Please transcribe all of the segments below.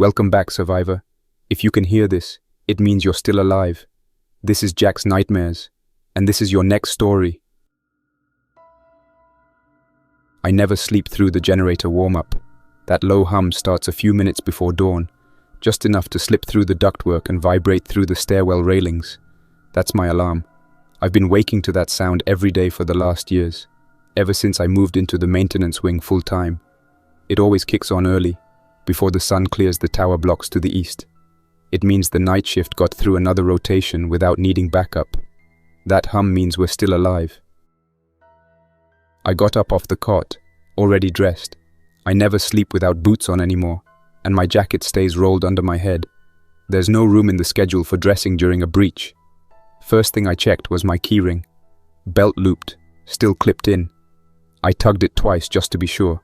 Welcome back, survivor. If you can hear this, it means you're still alive. This is Jack's Nightmares, and this is your next story. I never sleep through the generator warm-up. That low hum starts a few minutes before dawn, just enough to slip through the ductwork and vibrate through the stairwell railings. That's my alarm. I've been waking to that sound every day for the last years, ever since I moved into the maintenance wing full-time. It always kicks on early, before the sun clears the tower blocks to the east. It means the night shift got through another rotation without needing backup. That hum means we're still alive. I got up off the cot, already dressed. I never sleep without boots on anymore, and my jacket stays rolled under my head. There's no room in the schedule for dressing during a breach. First thing I checked was my keyring. Belt looped, still clipped in. I tugged it twice just to be sure.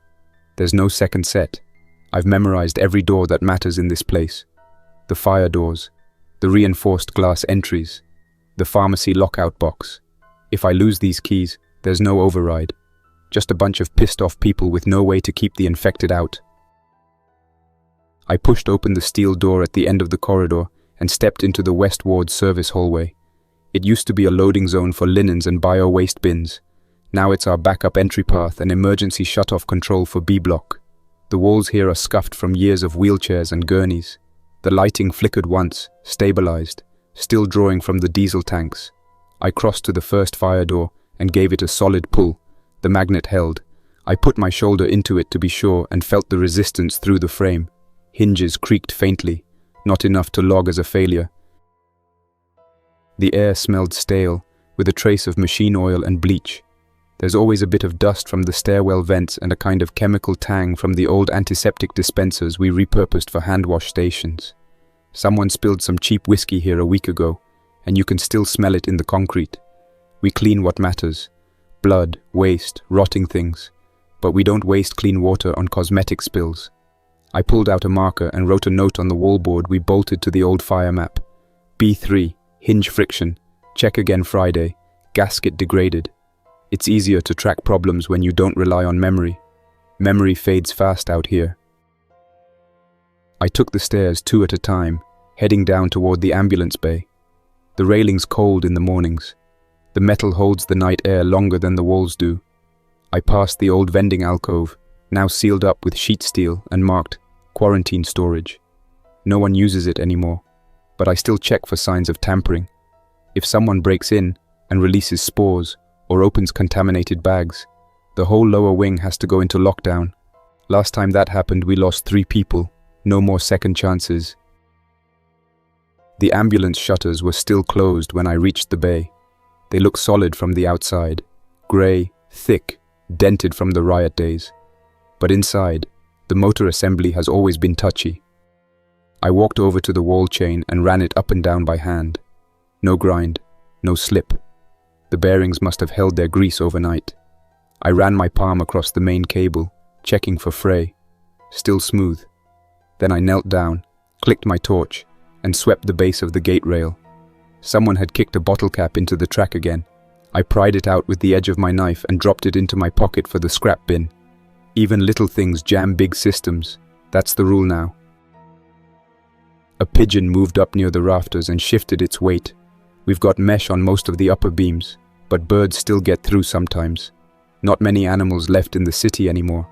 There's no second set. I've memorized every door that matters in this place. The fire doors, the reinforced glass entries, the pharmacy lockout box. If I lose these keys, there's no override. Just a bunch of pissed off people with no way to keep the infected out. I pushed open the steel door at the end of the corridor and stepped into the West Ward service hallway. It used to be a loading zone for linens and bio-waste bins. Now it's our backup entry path and emergency shut-off control for B block. The walls here are scuffed from years of wheelchairs and gurneys. The lighting flickered once, stabilized, still drawing from the diesel tanks. I crossed to the first fire door and gave it a solid pull. The magnet held. I put my shoulder into it to be sure and felt the resistance through the frame. Hinges creaked faintly, not enough to log as a failure. The air smelled stale, with a trace of machine oil and bleach. There's always a bit of dust from the stairwell vents and a kind of chemical tang from the old antiseptic dispensers we repurposed for hand wash stations. Someone spilled some cheap whiskey here a week ago, and you can still smell it in the concrete. We clean what matters. Blood, waste, rotting things. But we don't waste clean water on cosmetic spills. I pulled out a marker and wrote a note on the wallboard we bolted to the old fire map. B3, hinge friction, check again Friday, gasket degraded. It's easier to track problems when you don't rely on memory. Memory fades fast out here. I took the stairs 2 at a time, heading down toward the ambulance bay. The railing's cold in the mornings. The metal holds the night air longer than the walls do. I passed the old vending alcove, now sealed up with sheet steel and marked quarantine storage. No one uses it anymore, but I still check for signs of tampering. If someone breaks in and releases spores or opens contaminated bags, the whole lower wing has to go into lockdown. Last time that happened, we lost 3 people. No more second chances. The ambulance shutters were still closed when I reached the bay. They look solid from the outside, grey, thick, dented from the riot days. But inside, the motor assembly has always been touchy. I walked over to the wall chain and ran it up and down by hand. No grind, no slip. The bearings must have held their grease overnight. I ran my palm across the main cable, checking for fray. Still smooth. Then I knelt down, clicked my torch, and swept the base of the gate rail. Someone had kicked a bottle cap into the track again. I pried it out with the edge of my knife and dropped it into my pocket for the scrap bin. Even little things jam big systems. That's the rule now. A pigeon moved up near the rafters and shifted its weight. We've got mesh on most of the upper beams, but birds still get through sometimes. Not many animals left in the city anymore.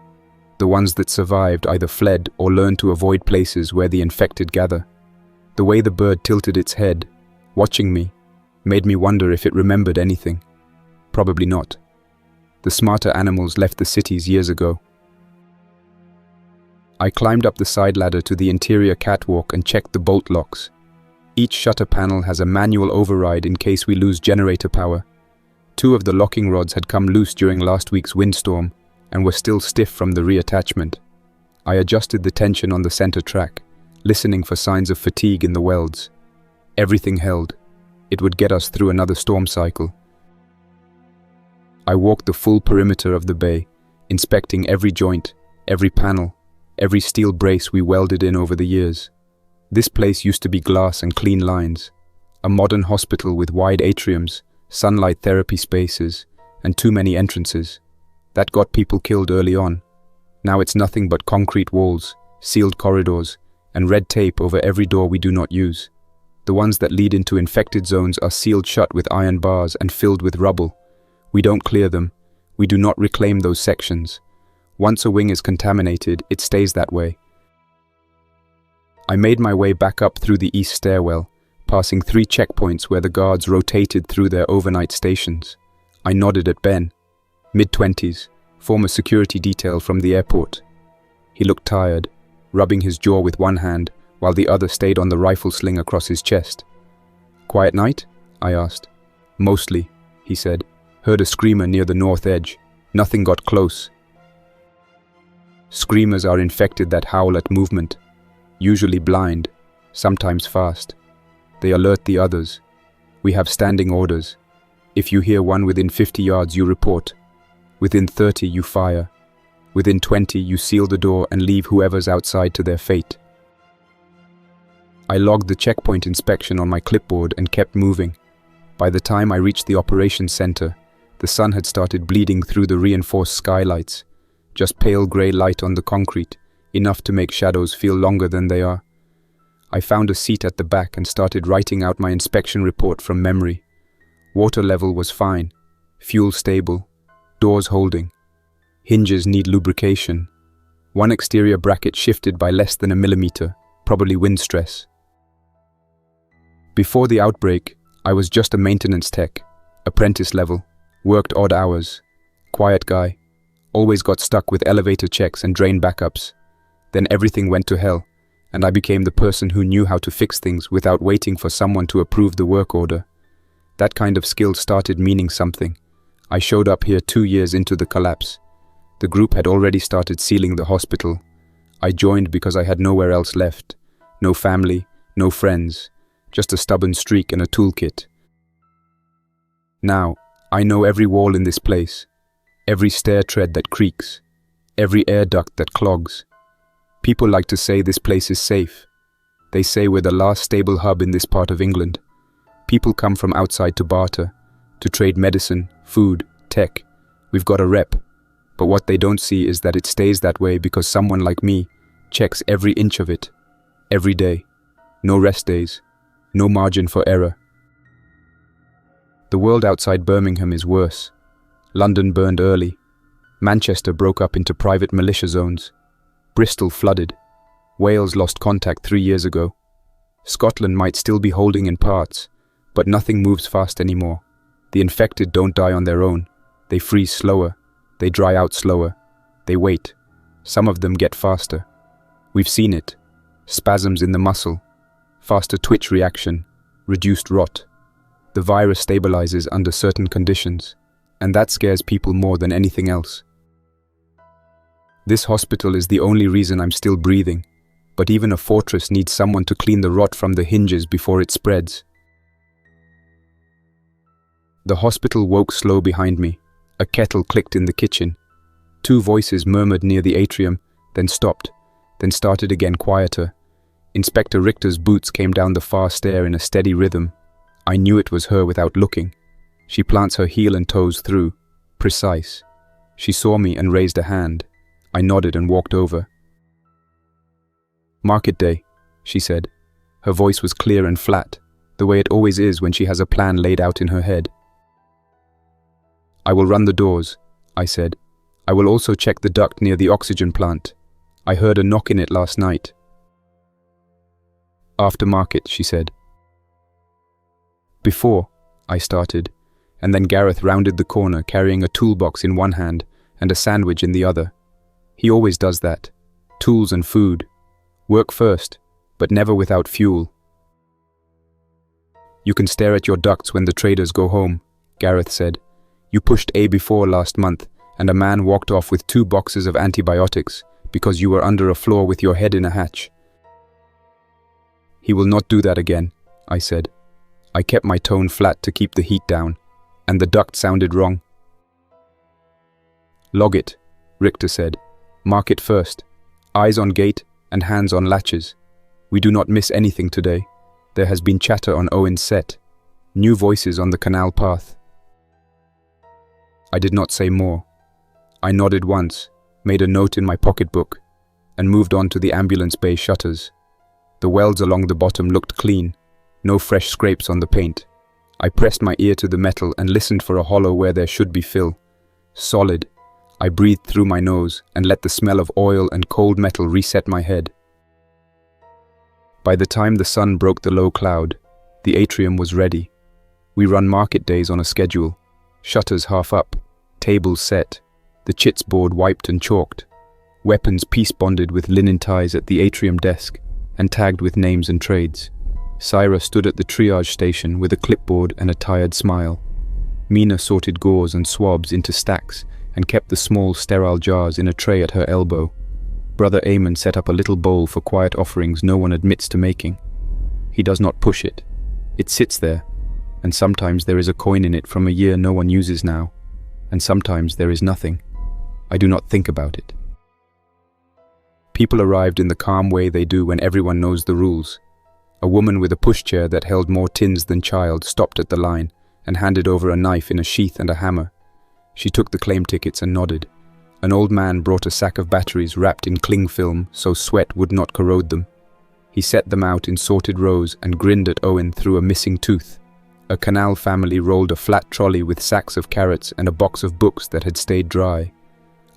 The ones that survived either fled or learned to avoid places where the infected gather. The way the bird tilted its head, watching me, made me wonder if it remembered anything. Probably not. The smarter animals left the cities years ago. I climbed up the side ladder to the interior catwalk and checked the bolt locks. Each shutter panel has a manual override in case we lose generator power. 2 of the locking rods had come loose during last week's windstorm and were still stiff from the reattachment. I adjusted the tension on the center track, listening for signs of fatigue in the welds. Everything held. It would get us through another storm cycle. I walked the full perimeter of the bay, inspecting every joint, every panel, every steel brace we welded in over the years. This place used to be glass and clean lines, a modern hospital with wide atriums, sunlight therapy spaces, and too many entrances. That got people killed early on. Now it's nothing but concrete walls, sealed corridors, and red tape over every door we do not use. The ones that lead into infected zones are sealed shut with iron bars and filled with rubble. We don't clear them. We do not reclaim those sections. Once a wing is contaminated, it stays that way. I made my way back up through the east stairwell, passing 3 checkpoints where the guards rotated through their overnight stations. I nodded at Ben, mid-20s, former security detail from the airport. He looked tired, rubbing his jaw with one hand, while the other stayed on the rifle sling across his chest. "Quiet night?" I asked. "Mostly," he said. "Heard a screamer near the north edge. Nothing got close." Screamers are infected that howl at movement, usually blind, sometimes fast. They alert the others. We have standing orders. If you hear one within 50 yards, you report. Within 30, you fire. Within 20, you seal the door and leave whoever's outside to their fate. I logged the checkpoint inspection on my clipboard and kept moving. By the time I reached the operations center, the sun had started bleeding through the reinforced skylights, just pale grey light on the concrete, enough to make shadows feel longer than they are. I found a seat at the back and started writing out my inspection report from memory. Water level was fine, fuel stable, doors holding. Hinges need lubrication. One exterior bracket shifted by less than a millimeter, probably wind stress. Before the outbreak, I was just a maintenance tech, apprentice level, worked odd hours, quiet guy, always got stuck with elevator checks and drain backups. Then everything went to hell, and I became the person who knew how to fix things without waiting for someone to approve the work order. That kind of skill started meaning something. I showed up here 2 years into the collapse. The group had already started sealing the hospital. I joined because I had nowhere else left. No family, no friends, just a stubborn streak and a toolkit. Now, I know every wall in this place, every stair tread that creaks, every air duct that clogs. People like to say this place is safe. They say we're the last stable hub in this part of England. People come from outside to barter, to trade medicine, food, tech. We've got a rep. But what they don't see is that it stays that way because someone like me checks every inch of it, every day. No rest days, no margin for error. The world outside Birmingham is worse. London burned early. Manchester broke up into private militia zones. Bristol flooded. Wales lost contact 3 years ago. Scotland might still be holding in parts, but nothing moves fast anymore. The infected don't die on their own. They freeze slower. They dry out slower. They wait. Some of them get faster. We've seen it. Spasms in the muscle. Faster twitch reaction. Reduced rot. The virus stabilizes under certain conditions, and that scares people more than anything else. This hospital is the only reason I'm still breathing, but even a fortress needs someone to clean the rot from the hinges before it spreads. The hospital woke slow behind me. A kettle clicked in the kitchen. 2 voices murmured near the atrium, then stopped, then started again quieter. Inspector Richter's boots came down the far stair in a steady rhythm. I knew it was her without looking. She plants her heel and toes through. Precise. She saw me and raised a hand. I nodded and walked over. "Market day," she said. Her voice was clear and flat, the way it always is when she has a plan laid out in her head. "I will run the doors," I said. "I will also check the duct near the oxygen plant. I heard a knock in it last night." "After market," she said. "Before," I started, and then Gareth rounded the corner carrying a toolbox in one hand and a sandwich in the other. He always does that. Tools and food. Work first, but never without fuel. "You can stare at your ducts when the traders go home," Gareth said. "You pushed A before last month, and a man walked off with 2 boxes of antibiotics because you were under a floor with your head in a hatch." "He will not do that again," I said. I kept my tone flat to keep the heat down, and the duct sounded wrong. "Log it," Richter said. "Mark it first. Eyes on gate and hands on latches. We do not miss anything today. There has been chatter on Owen's set. New voices on the canal path." I did not say more. I nodded once, made a note in my pocketbook, and moved on to the ambulance bay shutters. The welds along the bottom looked clean, no fresh scrapes on the paint. I pressed my ear to the metal and listened for a hollow where there should be fill. Solid. I breathed through my nose and let the smell of oil and cold metal reset my head. By the time the sun broke the low cloud, the atrium was ready. We run market days on a schedule. Shutters half up, tables set, the chits board wiped and chalked, weapons piece-bonded with linen ties at the atrium desk and tagged with names and trades. Syra stood at the triage station with a clipboard and a tired smile. Mina sorted gauze and swabs into stacks and kept the small, sterile jars in a tray at her elbow. Brother Eamon set up a little bowl for quiet offerings no one admits to making. He does not push it. It sits there, and sometimes there is a coin in it from a year no one uses now, and sometimes there is nothing. I do not think about it. People arrived in the calm way they do when everyone knows the rules. A woman with a pushchair that held more tins than child stopped at the line and handed over a knife in a sheath and a hammer. She took the claim tickets and nodded. An old man brought a sack of batteries wrapped in cling film so sweat would not corrode them. He set them out in sorted rows and grinned at Owen through a missing tooth. A canal family rolled a flat trolley with sacks of carrots and a box of books that had stayed dry.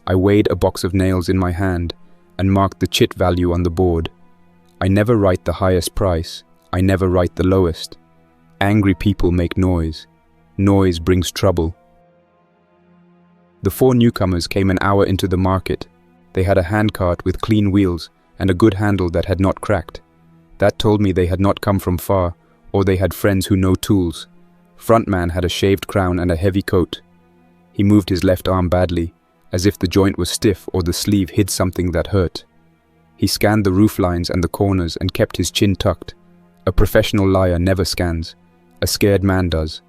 I weighed a box of nails in my hand and marked the chit value on the board. I never write the highest price. I never write the lowest. Angry people make noise. Noise brings trouble. The 4 newcomers came an hour into the market. They had a handcart with clean wheels and a good handle that had not cracked. That told me they had not come from far, or they had friends who know tools. Frontman had a shaved crown and a heavy coat. He moved his left arm badly, as if the joint was stiff or the sleeve hid something that hurt. He scanned the roof lines and the corners and kept his chin tucked. A professional liar never scans. A scared man does.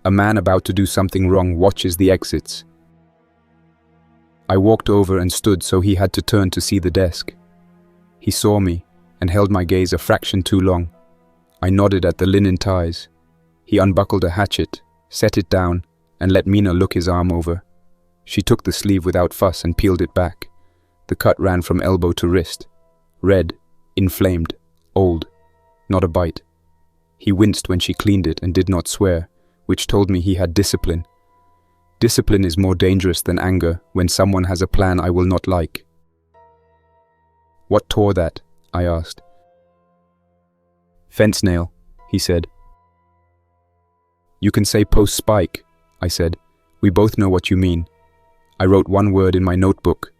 A man about to do something wrong watches the exits. I walked over and stood so he had to turn to see the desk. He saw me and held my gaze a fraction too long. I nodded at the linen ties. He unbuckled a hatchet, set it down, and let Mina look his arm over. She took the sleeve without fuss and peeled it back. The cut ran from elbow to wrist. Red, inflamed, old, not a bite. He winced when she cleaned it and did not swear, which told me he had discipline. Discipline is more dangerous than anger when someone has a plan I will not like. What tore that? I asked. Fence nail, he said. You can say post spike, I said. We both know what you mean. I wrote one word in my notebook.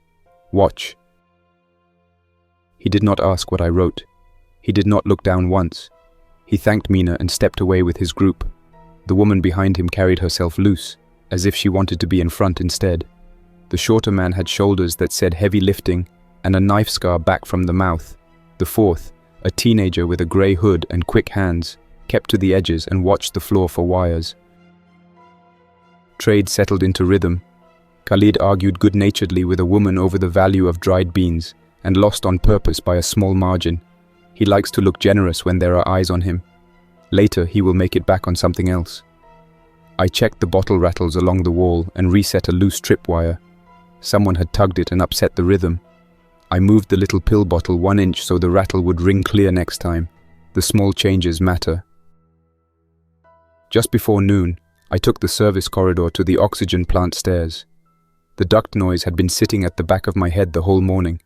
Watch. He did not ask what I wrote. He did not look down once. He thanked Mina and stepped away with his group. The woman behind him carried herself loose, as if she wanted to be in front instead. The shorter man had shoulders that said heavy lifting and a knife scar back from the mouth. The fourth, a teenager with a grey hood and quick hands, kept to the edges and watched the floor for wires. Trade settled into rhythm. Khalid argued good-naturedly with a woman over the value of dried beans and lost on purpose by a small margin. He likes to look generous when there are eyes on him. Later, he will make it back on something else. I checked the bottle rattles along the wall and reset a loose tripwire. Someone had tugged it and upset the rhythm. I moved the little pill bottle 1 inch so the rattle would ring clear next time. The small changes matter. Just before noon, I took the service corridor to the oxygen plant stairs. The duct noise had been sitting at the back of my head the whole morning.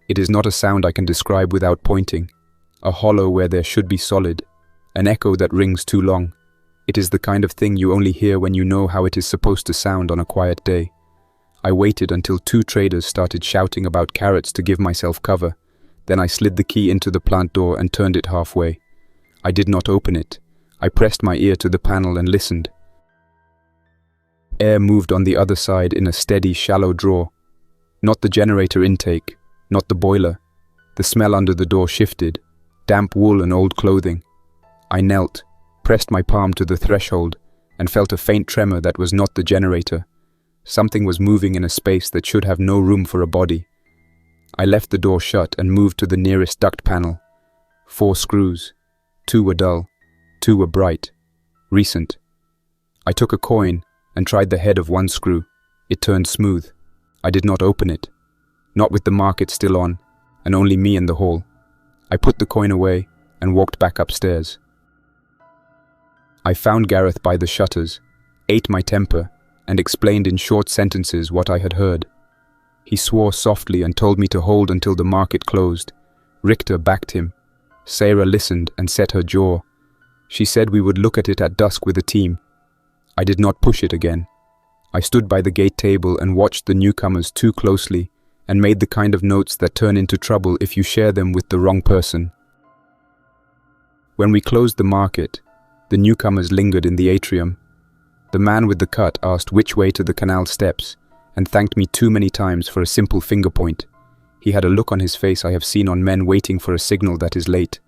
It is not a sound I can describe without pointing. A hollow where there should be solid. An echo that rings too long. It is the kind of thing you only hear when you know how it is supposed to sound on a quiet day. I waited until 2 traders started shouting about carrots to give myself cover. Then I slid the key into the plant door and turned it halfway. I did not open it. I pressed my ear to the panel and listened. Air moved on the other side in a steady, shallow draw. Not the generator intake, not the boiler. The smell under the door shifted. Damp wool and old clothing. I knelt, pressed my palm to the threshold, and felt a faint tremor that was not the generator. Something was moving in a space that should have no room for a body. I left the door shut and moved to the nearest duct panel. 4 screws. 2 were dull. 2 were bright. Recent. I took a coin and tried the head of 1 screw. It turned smooth. I did not open it. Not with the market still on, and only me in the hall. I put the coin away and walked back upstairs. I found Gareth by the shutters, ate my temper, and explained in short sentences what I had heard. He swore softly and told me to hold until the market closed. Richter backed him. Sarah listened and set her jaw. She said we would look at it at dusk with a team. I did not push it again. I stood by the gate table and watched the newcomers too closely and made the kind of notes that turn into trouble if you share them with the wrong person. When we closed the market, the newcomers lingered in the atrium. The man with the cut asked which way to the canal steps and thanked me too many times for a simple finger point. He had a look on his face I have seen on men waiting for a signal that is late.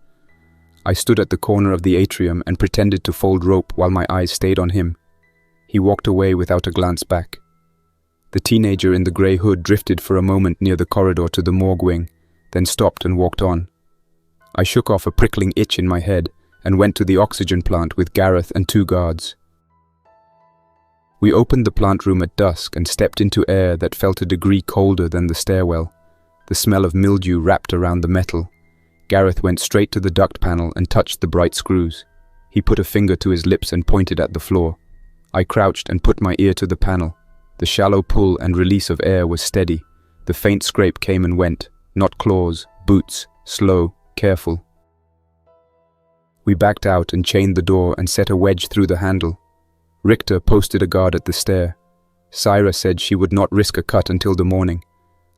I stood at the corner of the atrium and pretended to fold rope while my eyes stayed on him. He walked away without a glance back. The teenager in the grey hood drifted for a moment near the corridor to the morgue wing, then stopped and walked on. I shook off a prickling itch in my head and went to the oxygen plant with Gareth and 2 guards. We opened the plant room at dusk and stepped into air that felt a degree colder than the stairwell. The smell of mildew wrapped around the metal. Gareth went straight to the duct panel and touched the bright screws. He put a finger to his lips and pointed at the floor. I crouched and put my ear to the panel. The shallow pull and release of air was steady. The faint scrape came and went, not claws, boots, slow, careful. We backed out and chained the door and set a wedge through the handle. Richter posted a guard at the stair. Syra said she would not risk a cut until the morning.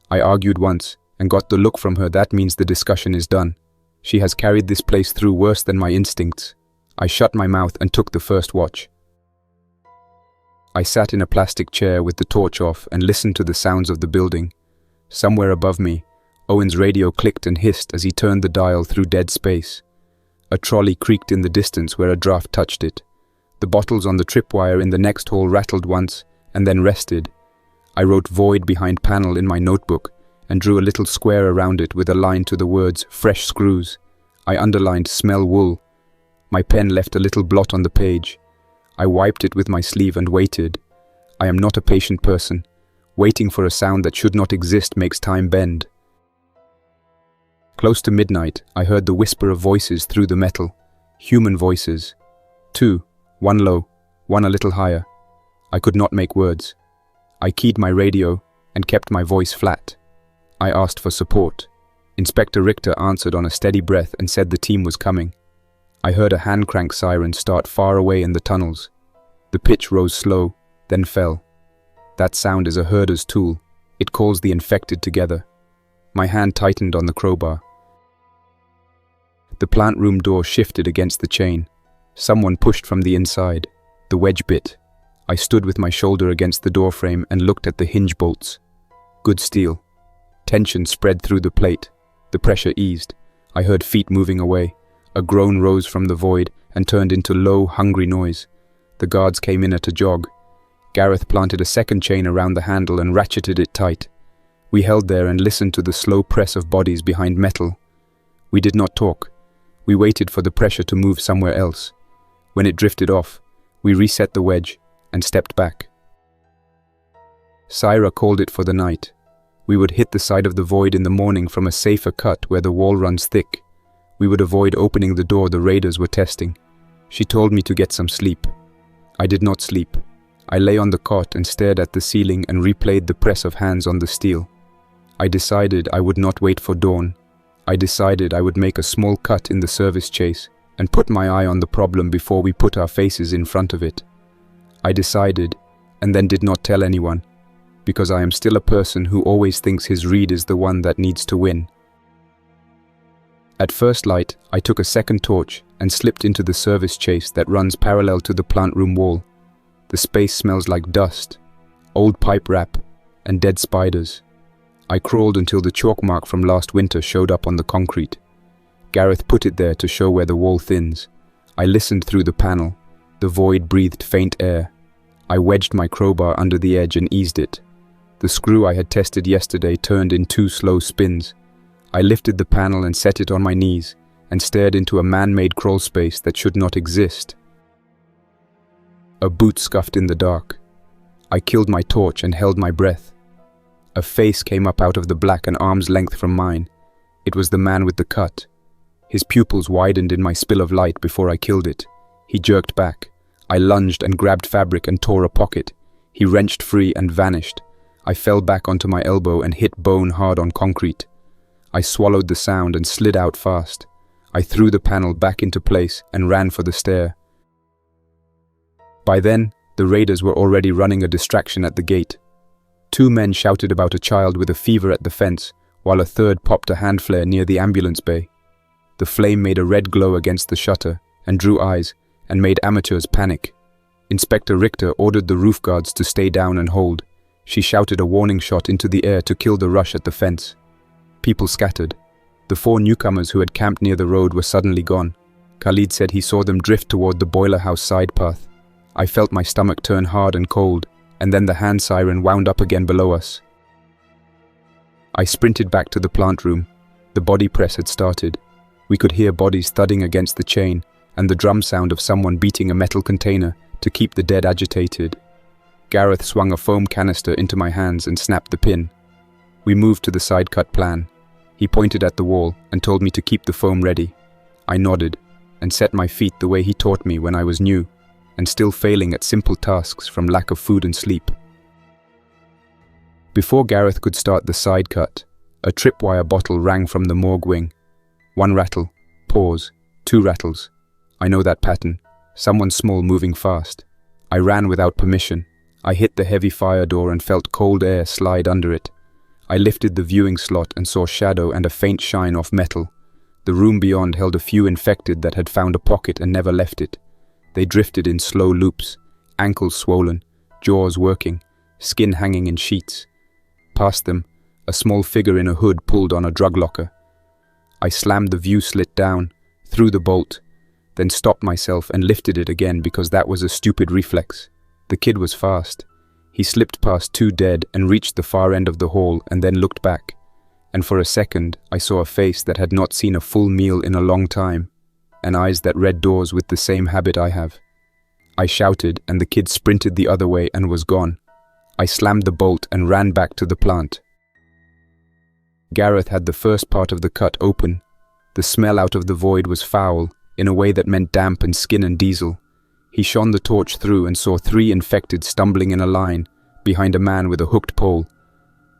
I argued once and got the look from her that means the discussion is done. She has carried this place through worse than my instincts. I shut my mouth and took the first watch. I sat in a plastic chair with the torch off and listened to the sounds of the building. Somewhere above me, Owen's radio clicked and hissed as he turned the dial through dead space. A trolley creaked in the distance where a draft touched it. The bottles on the tripwire in the next hall rattled once and then rested. I wrote void behind panel in my notebook and drew a little square around it with a line to the words fresh screws. I underlined smell wool. My pen left a little blot on the page. I wiped it with my sleeve and waited. I am not a patient person. Waiting for a sound that should not exist makes time bend. Close to midnight, I heard the whisper of voices through the metal. Human voices. 2, 1 low, 1 a little higher. I could not make words. I keyed my radio and kept my voice flat. I asked for support. Inspector Richter answered on a steady breath and said the team was coming. I heard a hand crank siren start far away in the tunnels. The pitch rose slow, then fell. That sound is a herder's tool. It calls the infected together. My hand tightened on the crowbar. The plant room door shifted against the chain. Someone pushed from the inside. The wedge bit. I stood with my shoulder against the doorframe and looked at the hinge bolts. Good steel. Tension spread through the plate. The pressure eased. I heard feet moving away. A groan rose from the void and turned into low, hungry noise. The guards came in at a jog. Gareth planted a second chain around the handle and ratcheted it tight. We held there and listened to the slow press of bodies behind metal. We did not talk. We waited for the pressure to move somewhere else. When it drifted off, we reset the wedge and stepped back. Syra called it for the night. We would hit the side of the void in the morning from a safer cut where the wall runs thick. We would avoid opening the door the raiders were testing. She told me to get some sleep. I did not sleep. I lay on the cot and stared at the ceiling and replayed the press of hands on the steel. I decided I would not wait for dawn. I decided I would make a small cut in the service chase and put my eye on the problem before we put our faces in front of it. I decided, and then did not tell anyone, because I am still a person who always thinks his read is the one that needs to win. At first light, I took a second torch and slipped into the service chase that runs parallel to the plant room wall. The space smells like dust, old pipe wrap, and dead spiders. I crawled until the chalk mark from last winter showed up on the concrete. Gareth put it there to show where the wall thins. I listened through the panel. The void breathed faint air. I wedged my crowbar under the edge and eased it. The screw I had tested yesterday turned in 2 slow spins. I lifted the panel and set it on my knees and stared into a man-made crawl space that should not exist. A boot scuffed in the dark. I killed my torch and held my breath. A face came up out of the black an arm's length from mine. It was the man with the cut. His pupils widened in my spill of light before I killed it. He jerked back. I lunged and grabbed fabric and tore a pocket. He wrenched free and vanished. I fell back onto my elbow and hit bone hard on concrete. I swallowed the sound and slid out fast. I threw the panel back into place and ran for the stair. By then, the raiders were already running a distraction at the gate. 2 men shouted about a child with a fever at the fence, while a third popped a hand flare near the ambulance bay. The flame made a red glow against the shutter and drew eyes and made amateurs panic. Inspector Richter ordered the roof guards to stay down and hold. She shouted a warning shot into the air to kill the rush at the fence. People scattered. The 4 newcomers who had camped near the road were suddenly gone. Khalid said he saw them drift toward the boiler house side path. I felt my stomach turn hard and cold, and then the hand siren wound up again below us. I sprinted back to the plant room. The body press had started. We could hear bodies thudding against the chain and the drum sound of someone beating a metal container to keep the dead agitated. Gareth swung a foam canister into my hands and snapped the pin. We moved to the side-cut plan. He pointed at the wall and told me to keep the foam ready. I nodded and set my feet the way he taught me when I was new, and still failing at simple tasks from lack of food and sleep. Before Gareth could start the side cut, a tripwire bottle rang from the morgue wing. 1 rattle, pause, 2 rattles. I know that pattern. Someone small moving fast. I ran without permission. I hit the heavy fire door and felt cold air slide under it. I lifted the viewing slot and saw shadow and a faint shine off metal. The room beyond held a few infected that had found a pocket and never left it. They drifted in slow loops, ankles swollen, jaws working, skin hanging in sheets. Past them, a small figure in a hood pulled on a drug locker. I slammed the view slit down, threw the bolt, then stopped myself and lifted it again because that was a stupid reflex. The kid was fast. He slipped past 2 dead and reached the far end of the hall and then looked back. And for a second, I saw a face that had not seen a full meal in a long time, and eyes that read doors with the same habit I have. I shouted and the kid sprinted the other way and was gone. I slammed the bolt and ran back to the plant. Gareth had the first part of the cut open. The smell out of the void was foul, in a way that meant damp and skin and diesel. He shone the torch through and saw 3 infected stumbling in a line, behind a man with a hooked pole.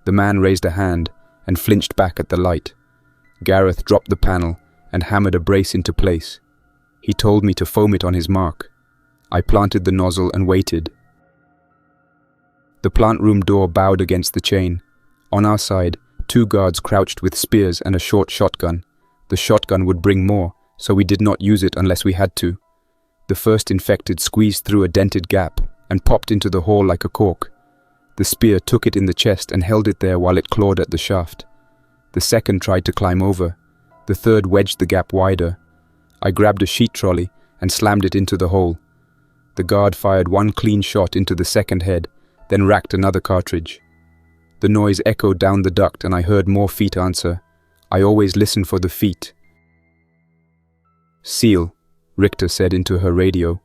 The man raised a hand and flinched back at the light. Gareth dropped the panel and hammered a brace into place. He told me to foam it on his mark. I planted the nozzle and waited. The plant room door bowed against the chain. On our side, 2 guards crouched with spears and a short shotgun. The shotgun would bring more, so we did not use it unless we had to. The first infected squeezed through a dented gap and popped into the hall like a cork. The spear took it in the chest and held it there while it clawed at the shaft. The second tried to climb over. The third wedged the gap wider. I grabbed a sheet trolley and slammed it into the hole. The guard fired 1 clean shot into the second head, then racked another cartridge. The noise echoed down the duct and I heard more feet answer. I always listen for the feet. "Seal," Richter said into her radio,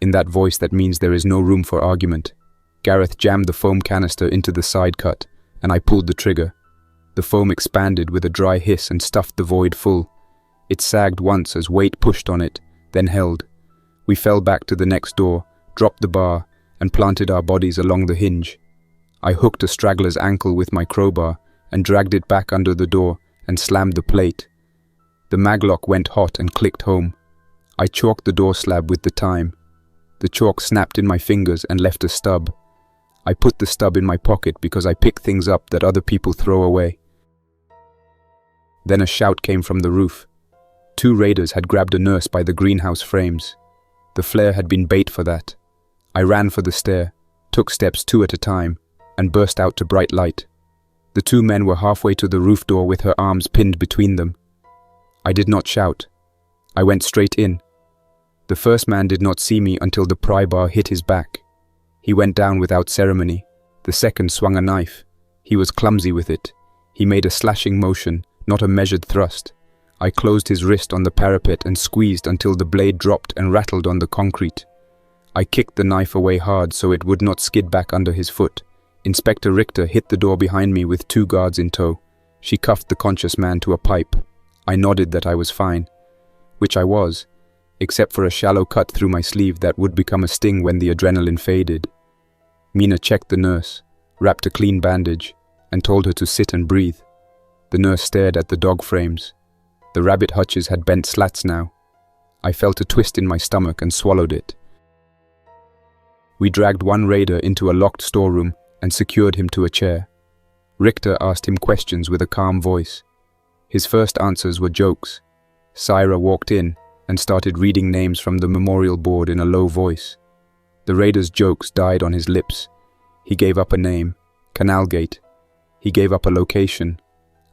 in that voice that means there is no room for argument. Gareth jammed the foam canister into the side cut, and I pulled the trigger. The foam expanded with a dry hiss and stuffed the void full. It sagged once as weight pushed on it, then held. We fell back to the next door, dropped the bar, and planted our bodies along the hinge. I hooked a straggler's ankle with my crowbar and dragged it back under the door and slammed the plate. The maglock went hot and clicked home. I chalked the door slab with the time. The chalk snapped in my fingers and left a stub. I put the stub in my pocket because I pick things up that other people throw away. Then a shout came from the roof. 2 raiders had grabbed a nurse by the greenhouse frames. The flare had been bait for that. I ran for the stair, took steps 2 at a time, and burst out to bright light. The 2 men were halfway to the roof door with her arms pinned between them. I did not shout. I went straight in. The first man did not see me until the pry bar hit his back. He went down without ceremony. The second swung a knife. He was clumsy with it. He made a slashing motion, not a measured thrust. I closed his wrist on the parapet and squeezed until the blade dropped and rattled on the concrete. I kicked the knife away hard so it would not skid back under his foot. Inspector Richter hit the door behind me with 2 guards in tow. She cuffed the conscious man to a pipe. I nodded that I was fine. which I was, except for a shallow cut through my sleeve that would become a sting when the adrenaline faded. Mina checked the nurse, wrapped a clean bandage, and told her to sit and breathe. The nurse stared at the dog frames. The rabbit hutches had bent slats now. I felt a twist in my stomach and swallowed it. We dragged one raider into a locked storeroom and secured him to a chair. Richter asked him questions with a calm voice. His first answers were jokes. Syra walked in and started reading names from the memorial board in a low voice. The raider's jokes died on his lips. He gave up a name, Canalgate. He gave up a location,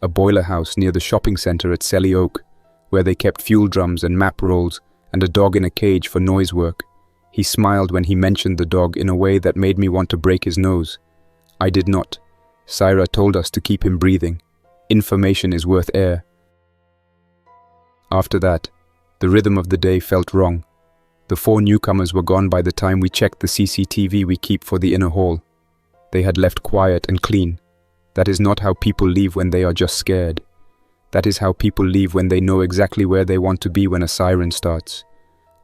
a boiler house near the shopping centre at Selly Oak, where they kept fuel drums and map rolls and a dog in a cage for noise work. He smiled when he mentioned the dog in a way that made me want to break his nose. I did not. Syra told us to keep him breathing. Information is worth air. After that, the rhythm of the day felt wrong. The 4 newcomers were gone by the time we checked the CCTV we keep for the inner hall. They had left quiet and clean. That is not how people leave when they are just scared. That is how people leave when they know exactly where they want to be when a siren starts.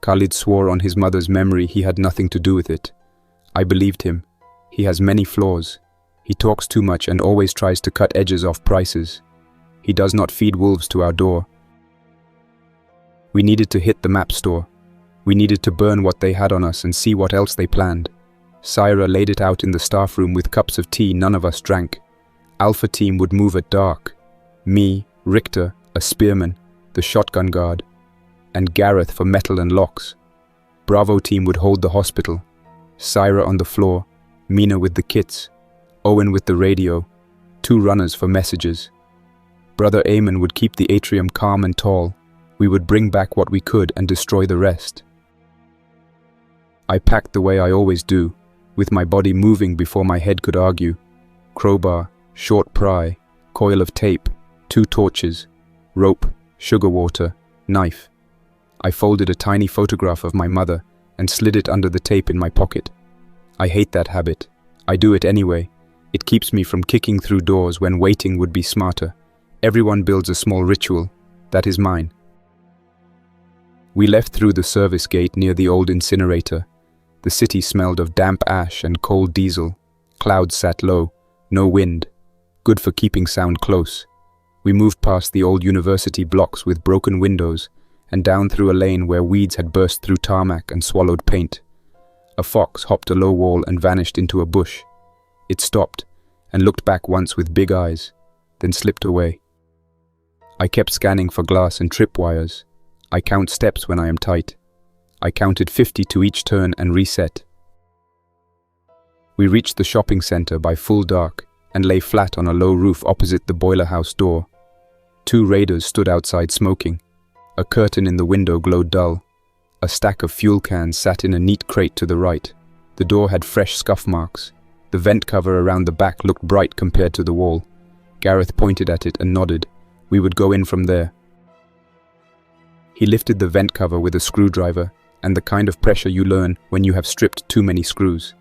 Khalid swore on his mother's memory he had nothing to do with it. I believed him. He has many flaws. He talks too much and always tries to cut edges off prices. He does not feed wolves to our door. We needed to hit the map store. We needed to burn what they had on us and see what else they planned. Syra laid it out in the staff room with cups of tea none of us drank. Alpha team would move at dark. Me, Richter, a spearman, the shotgun guard, and Gareth for metal and locks. Bravo team would hold the hospital. Syra on the floor, Mina with the kits, Owen with the radio, 2 runners for messages. Brother Eamon would keep the atrium calm and tall. We would bring back what we could and destroy the rest. I packed the way I always do, with my body moving before my head could argue. Crowbar, short pry, coil of tape, 2 torches, rope, sugar water, knife. I folded a tiny photograph of my mother and slid it under the tape in my pocket. I hate that habit. I do it anyway. It keeps me from kicking through doors when waiting would be smarter. Everyone builds a small ritual. That is mine. We left through the service gate near the old incinerator. The city smelled of damp ash and cold diesel. Clouds sat low. No wind. Good for keeping sound close. We moved past the old university blocks with broken windows and down through a lane where weeds had burst through tarmac and swallowed paint. A fox hopped a low wall and vanished into a bush. It stopped and looked back once with big eyes, then slipped away. I kept scanning for glass and tripwires. I count steps when I am tight. I counted 50 to each turn and reset. We reached the shopping center by full dark and lay flat on a low roof opposite the boiler house door. 2 raiders stood outside smoking. A curtain in the window glowed dull. A stack of fuel cans sat in a neat crate to the right. The door had fresh scuff marks. The vent cover around the back looked bright compared to the wall. Gareth pointed at it and nodded. We would go in from there. He lifted the vent cover with a screwdriver and the kind of pressure you learn when you have stripped too many screws.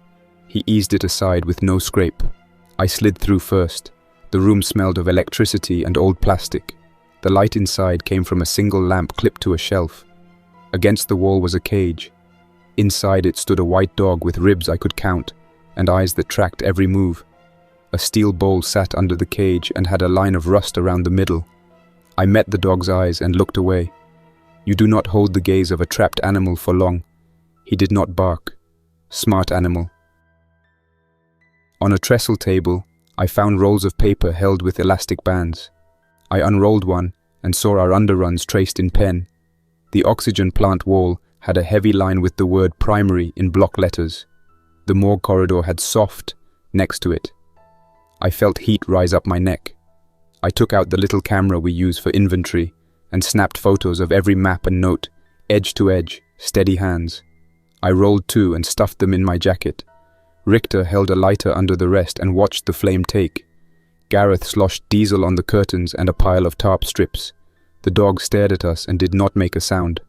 He eased it aside with no scrape. I slid through first. The room smelled of electricity and old plastic. The light inside came from a single lamp clipped to a shelf. Against the wall was a cage. Inside it stood a white dog with ribs I could count and eyes that tracked every move. A steel bowl sat under the cage and had a line of rust around the middle. I met the dog's eyes and looked away. You do not hold the gaze of a trapped animal for long. He did not bark. Smart animal. On a trestle table, I found rolls of paper held with elastic bands. I unrolled one and saw our underruns traced in pen. The oxygen plant wall had a heavy line with the word primary in block letters. The morgue corridor had soft next to it. I felt heat rise up my neck. I took out the little camera we use for inventory and snapped photos of every map and note, edge to edge, steady hands. I rolled 2 and stuffed them in my jacket. Richter held a lighter under the rest and watched the flame take. Gareth sloshed diesel on the curtains and a pile of tarp strips. The dog stared at us and did not make a sound.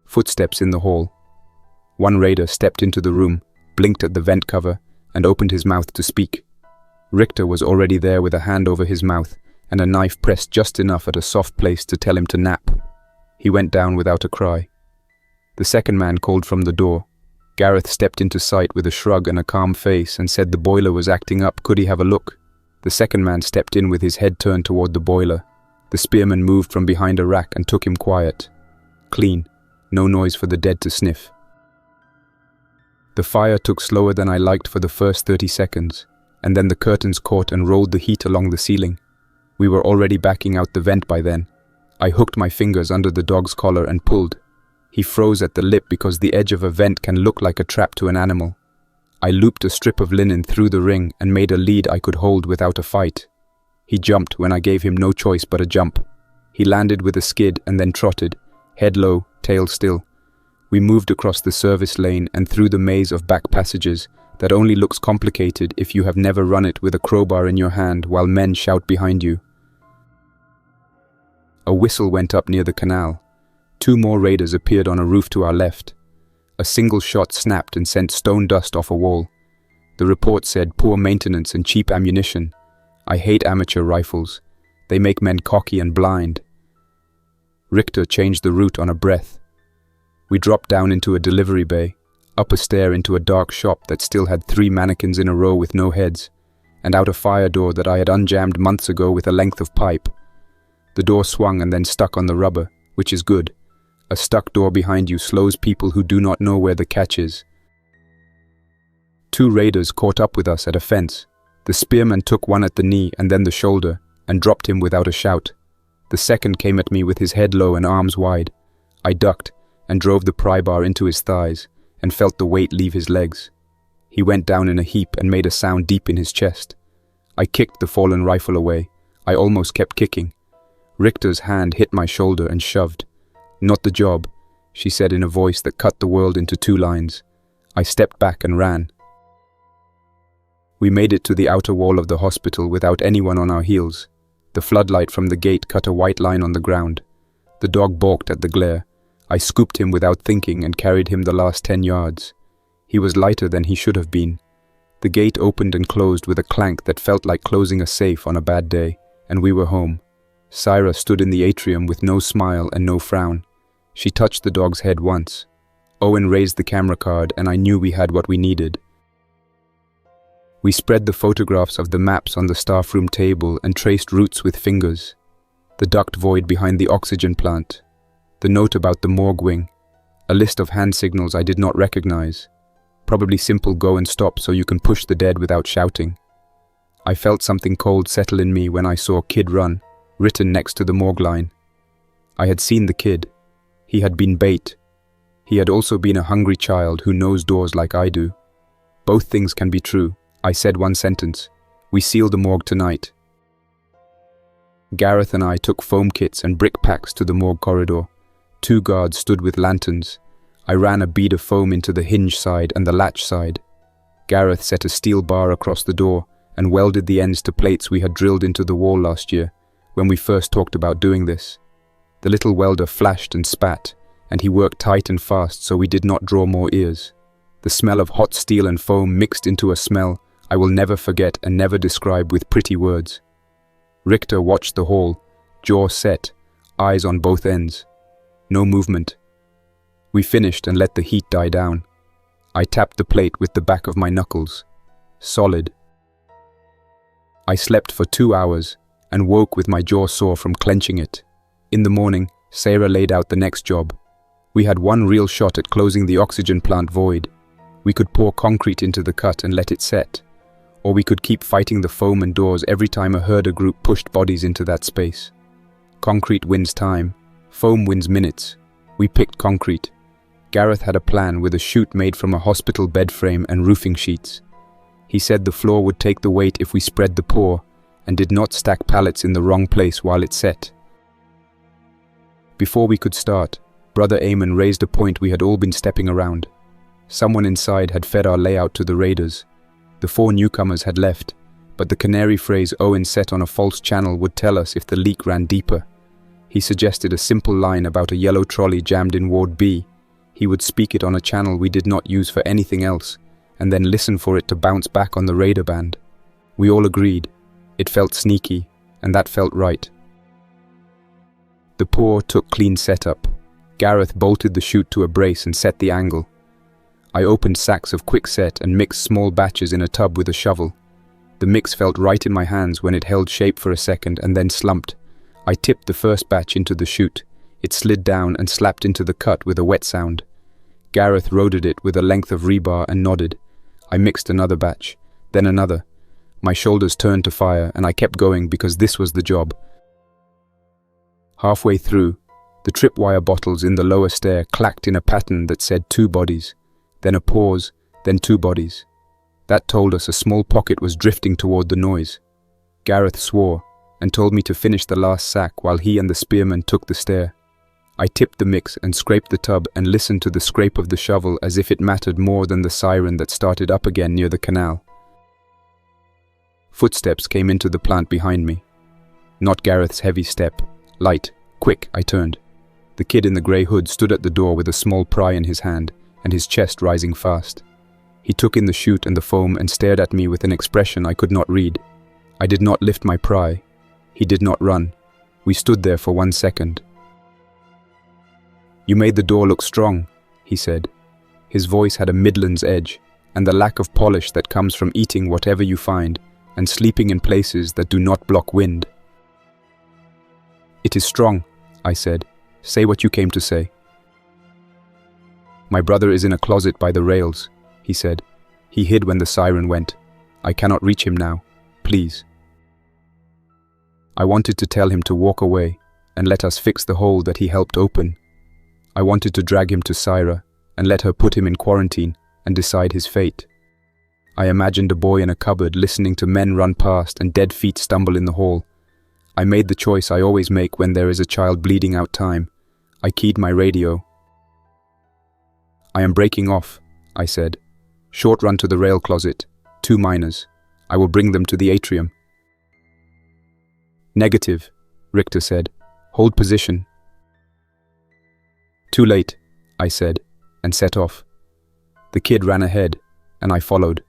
Footsteps in the hall. One raider stepped into the room, blinked at the vent cover, and opened his mouth to speak. Richter was already there with a hand over his mouth and a knife pressed just enough at a soft place to tell him to nap. He went down without a cry. The second man called from the door. Gareth stepped into sight with a shrug and a calm face and said the boiler was acting up, could he have a look? The second man stepped in with his head turned toward the boiler. The spearman moved from behind a rack and took him quiet. Clean. No noise for the dead to sniff. The fire took slower than I liked for the first 30 seconds, and then the curtains caught and rolled the heat along the ceiling. We were already backing out the vent by then. I hooked my fingers under the dog's collar and pulled. He froze at the lip because the edge of a vent can look like a trap to an animal. I looped a strip of linen through the ring and made a lead I could hold without a fight. He jumped when I gave him no choice but a jump. He landed with a skid and then trotted, head low, tail still. We moved across the service lane and through the maze of back passages that only looks complicated if you have never run it with a crowbar in your hand while men shout behind you. A whistle went up near the canal. 2 more raiders appeared on a roof to our left. A single shot snapped and sent stone dust off a wall. The report said poor maintenance and cheap ammunition. I hate amateur rifles. They make men cocky and blind. Richter changed the route on a breath. We dropped down into a delivery bay, up a stair into a dark shop that still had 3 mannequins in a row with no heads, and out a fire door that I had unjammed months ago with a length of pipe. The door swung and then stuck on the rubber, which is good. A stuck door behind you slows people who do not know where the catch is. 2 raiders caught up with us at a fence. The spearman took one at the knee and then the shoulder, and dropped him without a shout. The second came at me with his head low and arms wide. I ducked, and drove the pry bar into his thighs, and felt the weight leave his legs. He went down in a heap and made a sound deep in his chest. I kicked the fallen rifle away. I almost kept kicking. Richter's hand hit my shoulder and shoved. "Not the job," she said in a voice that cut the world into 2 lines. I stepped back and ran. We made it to the outer wall of the hospital without anyone on our heels. The floodlight from the gate cut a white line on the ground. The dog balked at the glare. I scooped him without thinking and carried him the last 10 yards. He was lighter than he should have been. The gate opened and closed with a clank that felt like closing a safe on a bad day, and we were home. Syra stood in the atrium with no smile and no frown. She touched the dog's head once. Owen raised the camera card and I knew we had what we needed. We spread the photographs of the maps on the staff room table and traced routes with fingers. The duct void behind the oxygen plant. The note about the morgue wing. A list of hand signals I did not recognize. Probably simple go and stop so you can push the dead without shouting. I felt something cold settle in me when I saw Kid Run, written next to the morgue line. I had seen the kid. He had been bait. He had also been a hungry child who knows doors like I do. Both things can be true. I said one sentence. We seal the morgue tonight. Gareth and I took foam kits and brick packs to the morgue corridor. 2 guards stood with lanterns. I ran a bead of foam into the hinge side and the latch side. Gareth set a steel bar across the door and welded the ends to plates we had drilled into the wall last year, when we first talked about doing this. The little welder flashed and spat, and he worked tight and fast so we did not draw more ears. The smell of hot steel and foam mixed into a smell I will never forget and never describe with pretty words. Richter watched the hall, jaw set, eyes on both ends. No movement. We finished and let the heat die down. I tapped the plate with the back of my knuckles. Solid. I slept for 2 hours and woke with my jaw sore from clenching it. In the morning, Sarah laid out the next job. We had one real shot at closing the oxygen plant void. We could pour concrete into the cut and let it set. Or we could keep fighting the foam and doors every time a herder group pushed bodies into that space. Concrete wins time. Foam wins minutes. We picked concrete. Gareth had a plan with a chute made from a hospital bed frame and roofing sheets. He said the floor would take the weight if we spread the pour and did not stack pallets in the wrong place while it set. Before we could start, Brother Eamon raised a point we had all been stepping around. Someone inside had fed our layout to the raiders. The 4 newcomers had left, but the canary phrase Owen set on a false channel would tell us if the leak ran deeper. He suggested a simple line about a yellow trolley jammed in Ward B. He would speak it on a channel we did not use for anything else, and then listen for it to bounce back on the raider band. We all agreed. It felt sneaky, and that felt right. The pour took clean setup. Gareth bolted the chute to a brace and set the angle. I opened sacks of quickset and mixed small batches in a tub with a shovel. The mix felt right in my hands when it held shape for a second and then slumped. I tipped the first batch into the chute. It slid down and slapped into the cut with a wet sound. Gareth roded it with a length of rebar and nodded. I mixed another batch, then another. My shoulders turned to fire and I kept going because this was the job. Halfway through, the tripwire bottles in the lower stair clacked in a pattern that said 2 bodies, then a pause, then 2 bodies. That told us a small pocket was drifting toward the noise. Gareth swore and told me to finish the last sack while he and the spearman took the stair. I tipped the mix and scraped the tub and listened to the scrape of the shovel as if it mattered more than the siren that started up again near the canal. Footsteps came into the plant behind me. Not Gareth's heavy step. Light. Quick, I turned. The kid in the grey hood stood at the door with a small pry in his hand and his chest rising fast. He took in the chute and the foam and stared at me with an expression I could not read. I did not lift my pry. He did not run. We stood there for 1 second. "You made the door look strong," he said. His voice had a Midlands edge and the lack of polish that comes from eating whatever you find and sleeping in places that do not block wind. "It is strong," I said. "Say what you came to say." "My brother is in a closet by the rails," he said. "He hid when the siren went. I cannot reach him now. Please." I wanted to tell him to walk away and let us fix the hole that he helped open. I wanted to drag him to Syra and let her put him in quarantine and decide his fate. I imagined a boy in a cupboard listening to men run past and dead feet stumble in the hall. I made the choice I always make when there is a child bleeding out time. I keyed my radio. "I am breaking off," I said. "Short run to the rail closet. 2 miners. I will bring them to the atrium." "Negative," Richter said. "Hold position." "Too late," I said, and set off. The kid ran ahead, and I followed.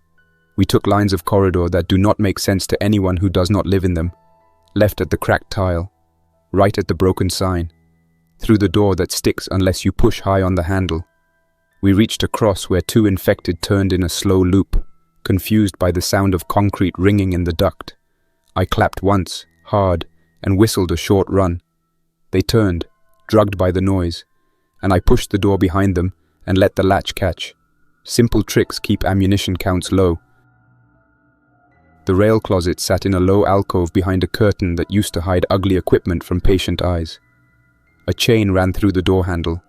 We took lines of corridor that do not make sense to anyone who does not live in them. Left at the cracked tile, right at the broken sign, through the door that sticks unless you push high on the handle. We reached a cross where 2 infected turned in a slow loop, confused by the sound of concrete ringing in the duct. I clapped once, hard, and whistled a short run. They turned, drugged by the noise, and I pushed the door behind them and let the latch catch. Simple tricks keep ammunition counts low. The rail closet sat in a low alcove behind a curtain that used to hide ugly equipment from patient eyes. A chain ran through the door handle.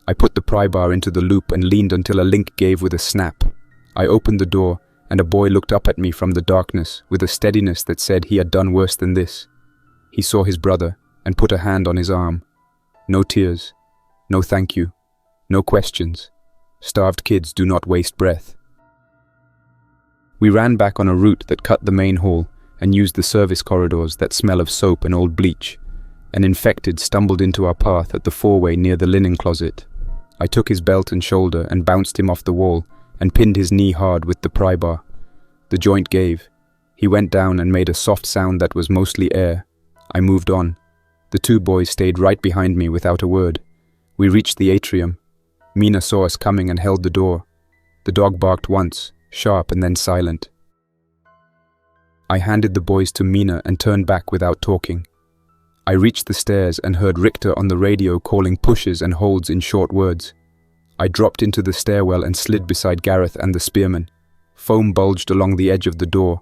I put the pry bar into the loop and leaned until a link gave with a snap. I opened the door, and a boy looked up at me from the darkness with a steadiness that said he had done worse than this. He saw his brother and put a hand on his arm. No tears. No thank you. No questions. Starved kids do not waste breath. We ran back on a route that cut the main hall and used the service corridors that smell of soap and old bleach. An infected stumbled into our path at the 4-way near the linen closet. I took his belt and shoulder and bounced him off the wall and pinned his knee hard with the pry bar. The joint gave. He went down and made a soft sound that was mostly air. I moved on. The 2 boys stayed right behind me without a word. We reached the atrium. Mina saw us coming and held the door. The dog barked once, sharp and then silent. I handed the boys to Mina and turned back without talking. I reached the stairs and heard Richter on the radio calling pushes and holds in short words. I dropped into the stairwell and slid beside Gareth and the spearman. Foam bulged along the edge of the door.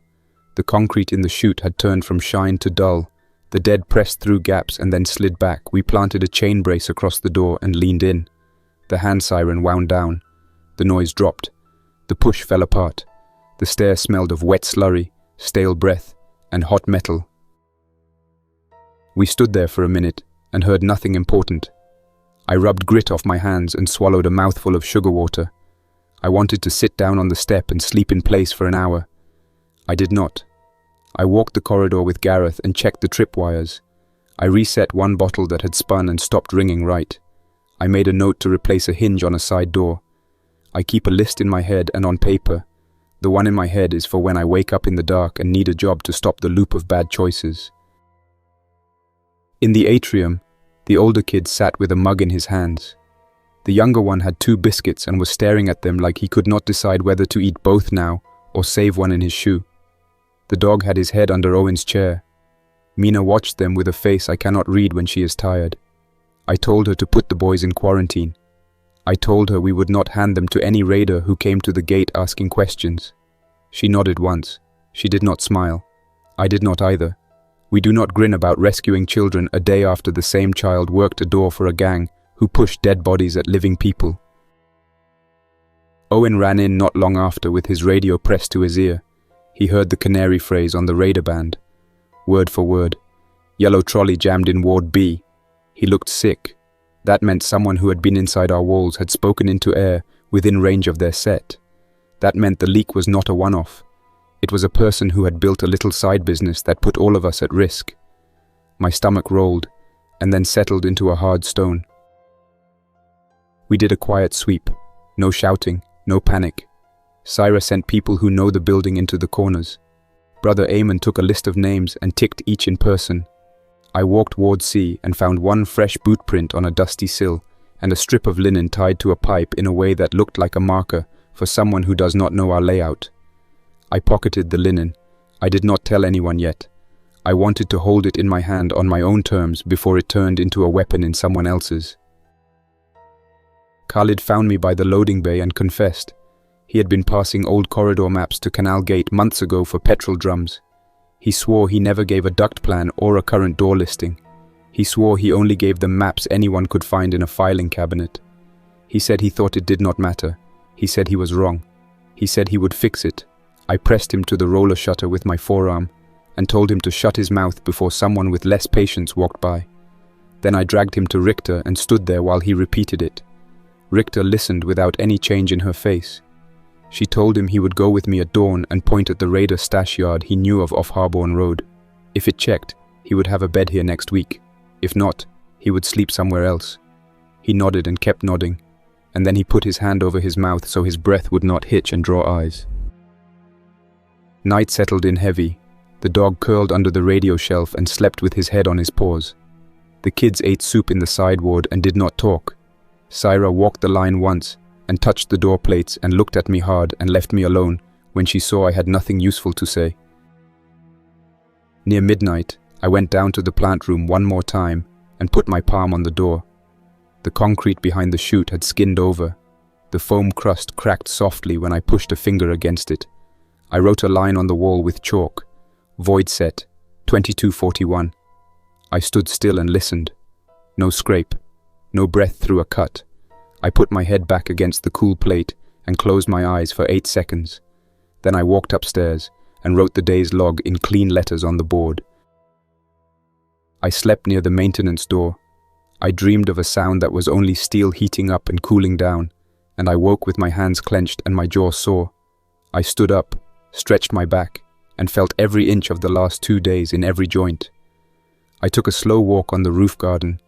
The concrete in the chute had turned from shine to dull. The dead pressed through gaps and then slid back. We planted a chain brace across the door and leaned in. The hand siren wound down. The noise dropped. The push fell apart. The stair smelled of wet slurry, stale breath, and hot metal. We stood there for a minute and heard nothing important. I rubbed grit off my hands and swallowed a mouthful of sugar water. I wanted to sit down on the step and sleep in place for an hour. I did not. I walked the corridor with Gareth and checked the tripwires. I reset 1 bottle that had spun and stopped ringing right. I made a note to replace a hinge on a side door. I keep a list in my head and on paper. The one in my head is for when I wake up in the dark and need a job to stop the loop of bad choices. In the atrium, The older kid sat with a mug in his hands. The younger one had 2 biscuits and was staring at them like he could not decide whether to eat both now or save one in his shoe. The dog had his head under Owen's chair. Mina watched them with a face I cannot read when she is tired. I told her to put the boys in quarantine. I told her we would not hand them to any raider who came to the gate asking questions. She nodded once. She did not smile. I did not either. We do not grin about rescuing children a day after the same child worked a door for a gang who pushed dead bodies at living people. Owen ran in not long after with his radio pressed to his ear. He heard the canary phrase on the raider band. Word for word. Yellow trolley jammed in Ward B. He looked sick. That meant someone who had been inside our walls had spoken into air within range of their set. That meant the leak was not a one-off. It was a person who had built a little side business that put all of us at risk. My stomach rolled, and then settled into a hard stone. We did a quiet sweep. No shouting, no panic. Syra sent people who know the building into the corners. Brother Eamon took a list of names and ticked each in person. I walked Ward C and found one fresh boot print on a dusty sill and a strip of linen tied to a pipe in a way that looked like a marker for someone who does not know our layout. I pocketed the linen. I did not tell anyone yet. I wanted to hold it in my hand on my own terms before it turned into a weapon in someone else's. Khalid found me by the loading bay and confessed. He had been passing old corridor maps to Canal Gate months ago for petrol drums. He swore he never gave a duct plan or a current door listing. He swore he only gave them maps anyone could find in a filing cabinet. He said he thought it did not matter. He said he was wrong. He said he would fix it. I pressed him to the roller shutter with my forearm and told him to shut his mouth before someone with less patience walked by. Then I dragged him to Richter and stood there while he repeated it. Richter listened without any change in her face. She told him he would go with me at dawn and point at the raider stash yard he knew of off Harborne Road. If it checked, he would have a bed here next week. If not, he would sleep somewhere else. He nodded and kept nodding, and then he put his hand over his mouth so his breath would not hitch and draw eyes. Night settled in heavy. The dog curled under the radio shelf and slept with his head on his paws. The kids ate soup in the side ward and did not talk. Syra walked the line once and touched the door plates and looked at me hard and left me alone when she saw I had nothing useful to say. Near midnight, I went down to the plant room one more time and put my palm on the door. The concrete behind the chute had skinned over. The foam crust cracked softly when I pushed a finger against it. I wrote a line on the wall with chalk. Void set, 2241. I stood still and listened. No scrape. No breath through a cut. I put my head back against the cool plate and closed my eyes for 8 seconds. Then I walked upstairs and wrote the day's log in clean letters on the board. I slept near the maintenance door. I dreamed of a sound that was only steel heating up and cooling down, and I woke with my hands clenched and my jaw sore. I stood up, stretched my back, and felt every inch of the last 2 days in every joint. I took a slow walk on the roof garden.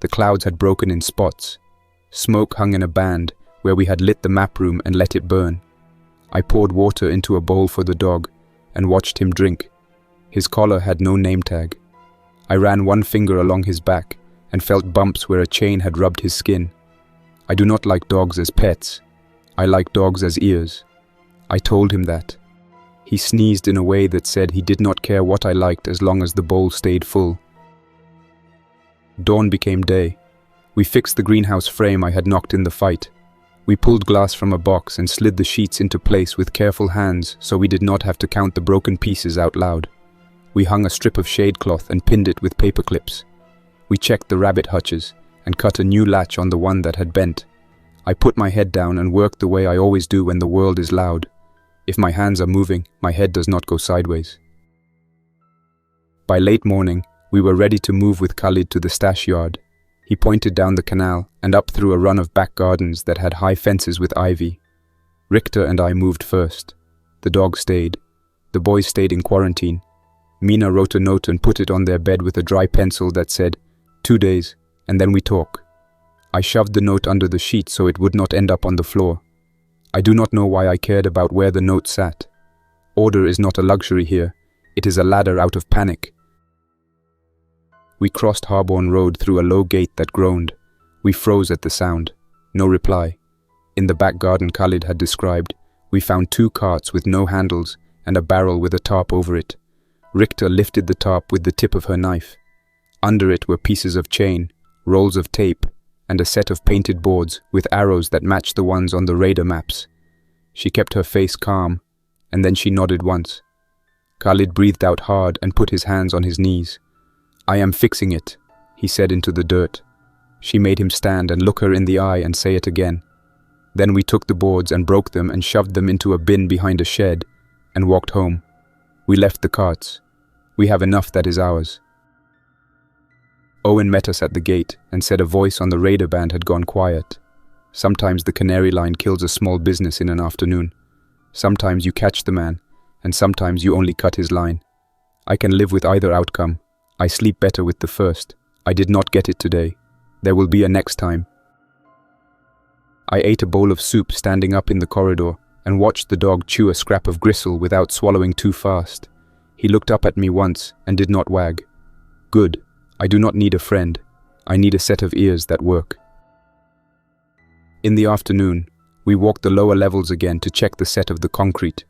The clouds had broken in spots. Smoke hung in a band where we had lit the map room and let it burn. I poured water into a bowl for the dog and watched him drink. His collar had no name tag. I ran one finger along his back and felt bumps where a chain had rubbed his skin. I do not like dogs as pets. I like dogs as ears. I told him that. He sneezed in a way that said he did not care what I liked as long as the bowl stayed full. Dawn became day. We fixed the greenhouse frame I had knocked in the fight. We pulled glass from a box and slid the sheets into place with careful hands so we did not have to count the broken pieces out loud. We hung a strip of shade cloth and pinned it with paper clips. We checked the rabbit hutches and cut a new latch on the one that had bent. I put my head down and worked the way I always do when the world is loud. If my hands are moving, my head does not go sideways. By late morning, we were ready to move with Khalid to the stash yard. He pointed down the canal and up through a run of back gardens that had high fences with ivy. Richter and I moved first. The dog stayed. The boys stayed in quarantine. Mina wrote a note and put it on their bed with a dry pencil that said, 2 days, and then we talk. I shoved the note under the sheet so it would not end up on the floor. I do not know why I cared about where the note sat. Order is not a luxury here. It is a ladder out of panic. We crossed Harborne Road through a low gate that groaned. We froze at the sound. No reply. In the back garden Khalid had described, we found 2 carts with no handles and a barrel with a tarp over it. Richter lifted the tarp with the tip of her knife. Under it were pieces of chain, rolls of tape, and a set of painted boards with arrows that matched the ones on the radar maps. She kept her face calm, and then she nodded once. Khalid breathed out hard and put his hands on his knees. "I am fixing it," he said into the dirt. She made him stand and look her in the eye and say it again. Then we took the boards and broke them and shoved them into a bin behind a shed and walked home. We left the carts. We have enough that is ours. Owen met us at the gate and said a voice on the radar band had gone quiet. Sometimes the canary line kills a small business in an afternoon. Sometimes you catch the man, and sometimes you only cut his line. I can live with either outcome. I sleep better with the first. I did not get it today. There will be a next time. I ate a bowl of soup standing up in the corridor and watched the dog chew a scrap of gristle without swallowing too fast. He looked up at me once and did not wag. Good. I do not need a friend. I need a set of ears that work. In the afternoon, we walked the lower levels again to check the set of the concrete.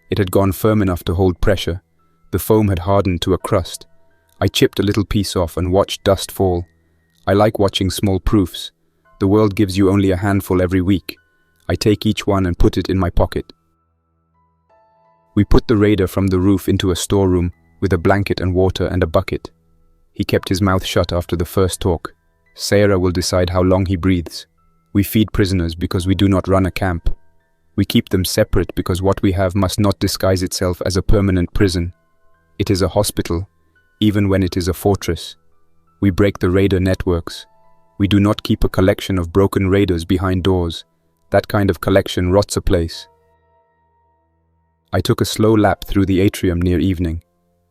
It had gone firm enough to hold pressure. The foam had hardened to a crust. I chipped a little piece off and watched dust fall. I like watching small proofs. The world gives you only a handful every week. I take each one and put it in my pocket. We put the radar from the roof into a storeroom with a blanket and water and a bucket. He kept his mouth shut after the first talk. Sarah will decide how long he breathes. We feed prisoners because we do not run a camp. We keep them separate because what we have must not disguise itself as a permanent prison. It is a hospital, even when it is a fortress. We break the radar networks. We do not keep a collection of broken radars behind doors. That kind of collection rots a place. I took a slow lap through the atrium near evening.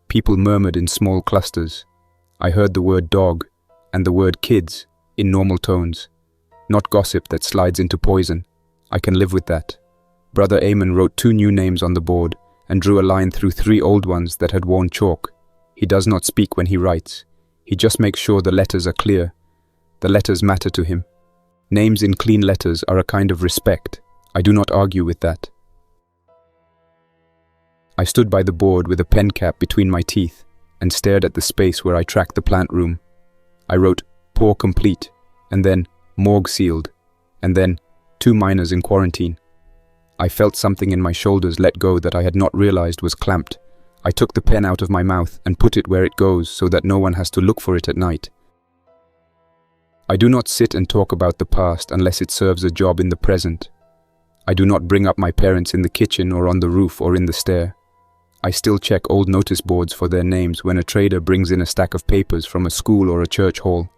People murmured in small clusters. I heard the word dog and the word kids in normal tones. Not gossip that slides into poison. I can live with that. Brother Eamon wrote 2 new names on the board and drew a line through 3 old ones that had worn chalk. He does not speak when he writes. He just makes sure the letters are clear. The letters matter to him. Names in clean letters are a kind of respect. I do not argue with that. I stood by the board with a pen cap between my teeth and stared at the space where I tracked the plant room. I wrote, "Pour complete," and then, "Morgue sealed," and then, "2 miners in quarantine." I felt something in my shoulders let go that I had not realized was clamped. I took the pen out of my mouth and put it where it goes so that no one has to look for it at night. I do not sit and talk about the past unless it serves a job in the present. I do not bring up my parents in the kitchen or on the roof or in the stair. I still check old notice boards for their names when a trader brings in a stack of papers from a school or a church hall.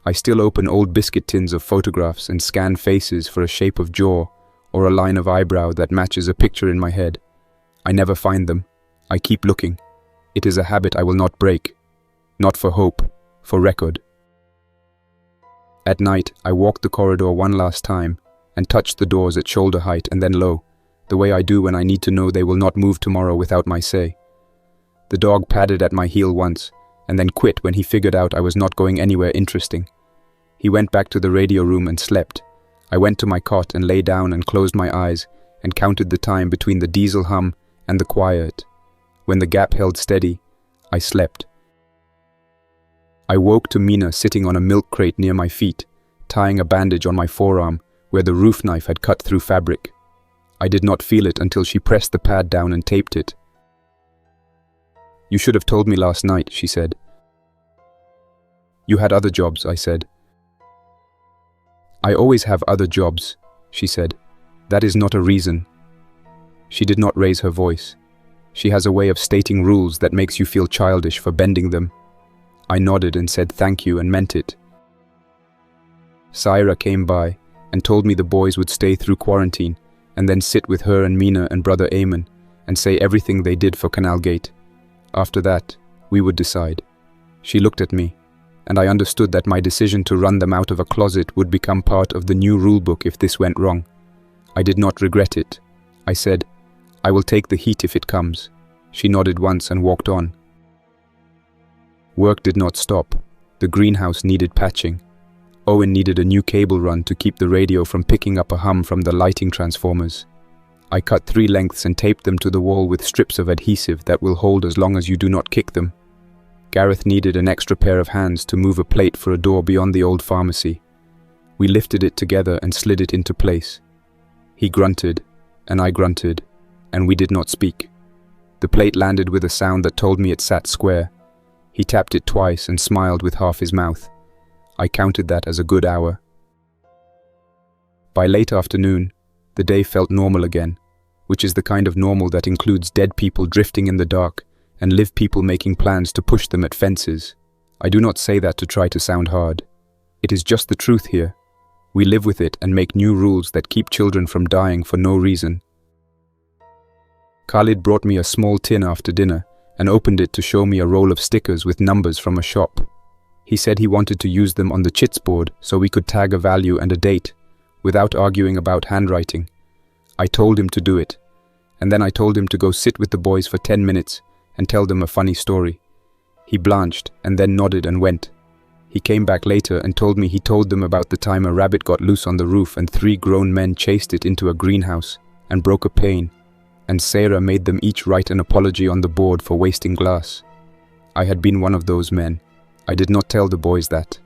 I still open old biscuit tins of photographs and scan faces for a shape of jaw or a line of eyebrow that matches a picture in my head. I never find them. I keep looking. It is a habit I will not break. Not for hope, for record. At night, I walked the corridor one last time and touched the doors at shoulder height and then low, the way I do when I need to know they will not move tomorrow without my say. The dog padded at my heel once and then quit when he figured out I was not going anywhere interesting. He went back to the radio room and slept. I went to my cot and lay down and closed my eyes and counted the time between the diesel hum and the quiet. When the gap held steady, I slept. I woke to Mina sitting on a milk crate near my feet, tying a bandage on my forearm where the roof knife had cut through fabric. I did not feel it until she pressed the pad down and taped it. "You should have told me last night," she said. "You had other jobs," I said. "I always have other jobs," she said. "That is not a reason." She did not raise her voice. She has a way of stating rules that makes you feel childish for bending them. I nodded and said thank you and meant it. Syra came by and told me the boys would stay through quarantine and then sit with her and Mina and Brother Eamon and say everything they did for Canal Gate. After that, we would decide. She looked at me, and I understood that my decision to run them out of a closet would become part of the new rulebook if this went wrong. I did not regret it. I said, "I will take the heat if it comes." She nodded once and walked on. Work did not stop. The greenhouse needed patching. Owen needed a new cable run to keep the radio from picking up a hum from the lighting transformers. I cut 3 lengths and taped them to the wall with strips of adhesive that will hold as long as you do not kick them. Gareth needed an extra pair of hands to move a plate for a door beyond the old pharmacy. We lifted it together and slid it into place. He grunted, and I grunted, and we did not speak. The plate landed with a sound that told me it sat square. He tapped it twice and smiled with half his mouth. I counted that as a good hour. By late afternoon, the day felt normal again, which is the kind of normal that includes dead people drifting in the dark and live people making plans to push them at fences. I do not say that to try to sound hard. It is just the truth here. We live with it and make new rules that keep children from dying for no reason. Khalid brought me a small tin after dinner and opened it to show me a roll of stickers with numbers from a shop. He said he wanted to use them on the chits board so we could tag a value and a date, without arguing about handwriting. I told him to do it, and then I told him to go sit with the boys for 10 minutes and tell them a funny story. He blanched and then nodded and went. He came back later and told me he told them about the time a rabbit got loose on the roof and 3 grown men chased it into a greenhouse and broke a pane, and Sarah made them each write an apology on the board for wasting glass. I had been one of those men. I did not tell the boys that.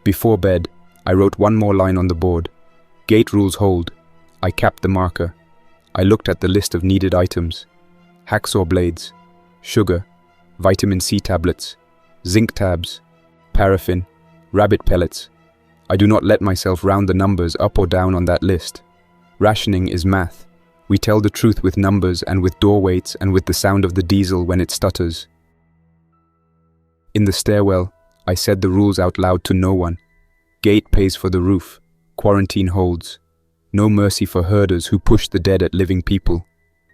Before bed, I wrote one more line on the board. Gate rules hold. I capped the marker. I looked at the list of needed items. Hacksaw blades, sugar, vitamin C tablets, zinc tabs, paraffin, rabbit pellets. I do not let myself round the numbers up or down on that list. Rationing is math. We tell the truth with numbers and with door weights and with the sound of the diesel when it stutters. In the stairwell, I said the rules out loud to no one. Gate pays for the roof. Quarantine holds. No mercy for herders who push the dead at living people.